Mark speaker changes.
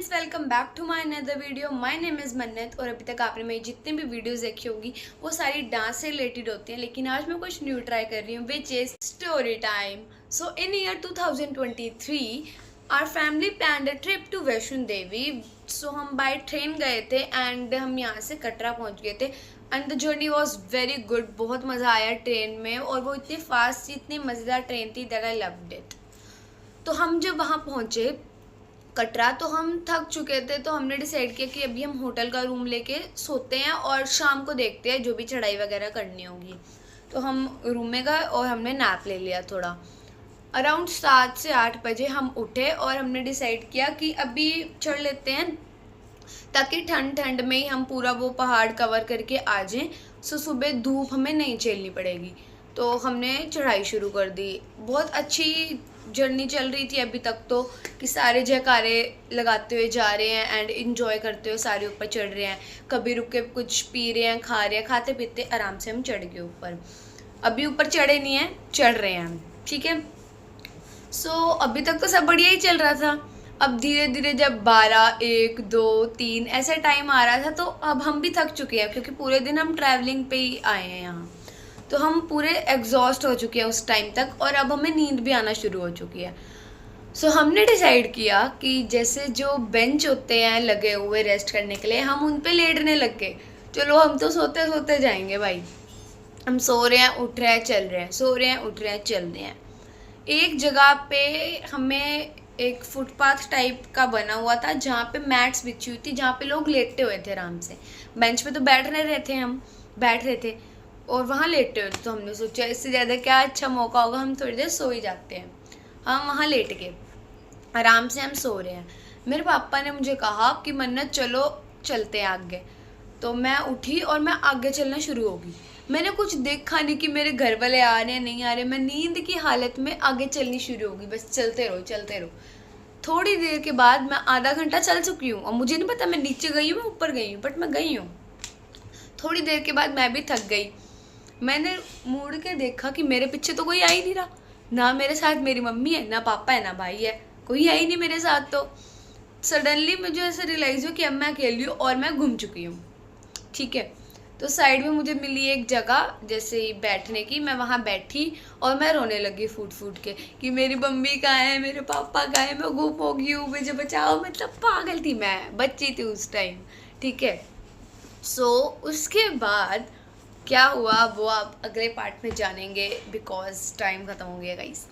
Speaker 1: Guys, welcome back to my another video. My name is Mannat और अभी तक आपने मेरी जितनी भी वीडियोस देखी होगी वो सारी डांस से रिलेटेड होती हैं, लेकिन आज मैं कुछ न्यू ट्राई कर रही हूँ which is story time. So in year 2023 our family planned a trip to Vaishno Devi. So हम बाय ट्रेन गए थे एंड हम यहाँ से कटरा पहुँच गए थे and the journey was very good. बहुत मज़ा आया ट्रेन में और वो इतनी फास्ट थी, इतनी मज़ेदार ट्रेन थी दैट आई लव्ड इट। तो हम जब वहाँ पहुँचे कटरा तो हम थक चुके थे, तो हमने डिसाइड किया कि अभी हम होटल का रूम लेके सोते हैं और शाम को देखते हैं जो भी चढ़ाई वगैरह करनी होगी। तो हम रूम में गए और हमने नैप ले लिया थोड़ा। अराउंड 7 से 8 बजे हम उठे और हमने डिसाइड किया कि अभी चढ़ लेते हैं ताकि ठंड ठंड में ही हम पूरा वो पहाड़ कवर करके आ जाएं। सो सुबह धूप हमें नहीं झेलनी पड़ेगी। तो हमने चढ़ाई शुरू कर दी। बहुत अच्छी जर्नी चल रही थी अभी तक तो, कि सारे जयकारे लगाते हुए जा रहे हैं एंड इन्जॉय करते हुए सारे ऊपर चढ़ रहे हैं। कभी रुक के कुछ पी रहे हैं, खा रहे हैं, खाते पीते आराम से हम चढ़ गए ऊपर। अभी ऊपर चढ़े नहीं हैं, चढ़ रहे हैं हम, ठीक है। सो अभी तक तो सब बढ़िया ही चल रहा था। अब धीरे धीरे जब 12, 1, 2, 3 ऐसा टाइम आ रहा था तो अब हम भी थक चुके हैं, क्योंकि पूरे दिन हम ट्रैवलिंग पे ही आए हैं यहाँ। तो हम पूरे एग्जॉस्ट हो चुके हैं उस टाइम तक और अब हमें नींद भी आना शुरू हो चुकी है। सो हमने डिसाइड किया कि जैसे जो बेंच होते हैं लगे हुए रेस्ट करने के लिए, हम उन पे लेटने लग गए। चलो हम तो सोते सोते जाएंगे भाई। हम सो रहे हैं, उठ रहे हैं, चल रहे हैं, सो रहे हैं, उठ रहे हैं, चल रहे हैं। एक जगह पे हमें एक फुटपाथ टाइप का बना हुआ था जहाँ पे मैट्स बिछी हुई थी, जहाँ पे लोग लेटे हुए थे आराम से। बेंच पे तो बैठ रहे थे, हम बैठ रहे थे और वहाँ लेटे हुए थे। तो हमने सोचा इससे ज़्यादा क्या अच्छा मौका होगा, हम थोड़ी देर सो ही जाते हैं। हम वहाँ लेट गए, आराम से हम सो रहे हैं। मेरे पापा ने मुझे कहा कि मन्नत चलो चलते हैं आगे। तो मैं उठी और मैं आगे चलना शुरू हो गई। मैंने कुछ देखा नहीं कि मेरे घर वाले आ रहे हैं नहीं आ रहे, मैं नींद की हालत में आगे चलनी शुरू हो गई। बस चलते रहो चलते रहो। थोड़ी देर के बाद मैं आधा घंटा चल चुकी हूँ और मुझे नहीं पता मैं नीचे गई हूँ मैं ऊपर गई हूँ, बट मैं गई हूँ। थोड़ी देर के बाद मैं भी थक गई। मैंने मुड़ के देखा कि मेरे पीछे तो कोई आ ही नहीं रहा। ना मेरे साथ मेरी मम्मी है, ना पापा है, ना भाई है, कोई है ही नहीं मेरे साथ। तो सडनली मुझे ऐसे रियलाइज़ हुआ कि अब मैं अकेली हूँ और मैं घूम चुकी हूँ, ठीक है। तो साइड में मुझे मिली एक जगह जैसे ही बैठने की, मैं वहाँ बैठी और मैं रोने लगी फूट फूट के कि मेरी मम्मी कहाँ है, मेरे पापा कहाँ है, मैं गुम हो गई हूँ, मुझे बचाओ। मतलब पागल थी मैं, बच्ची थी उस टाइम, ठीक है। सो उसके बाद क्या हुआ वो आप अगले पार्ट में जानेंगे, बिकॉज टाइम ख़त्म हो गया गाइस।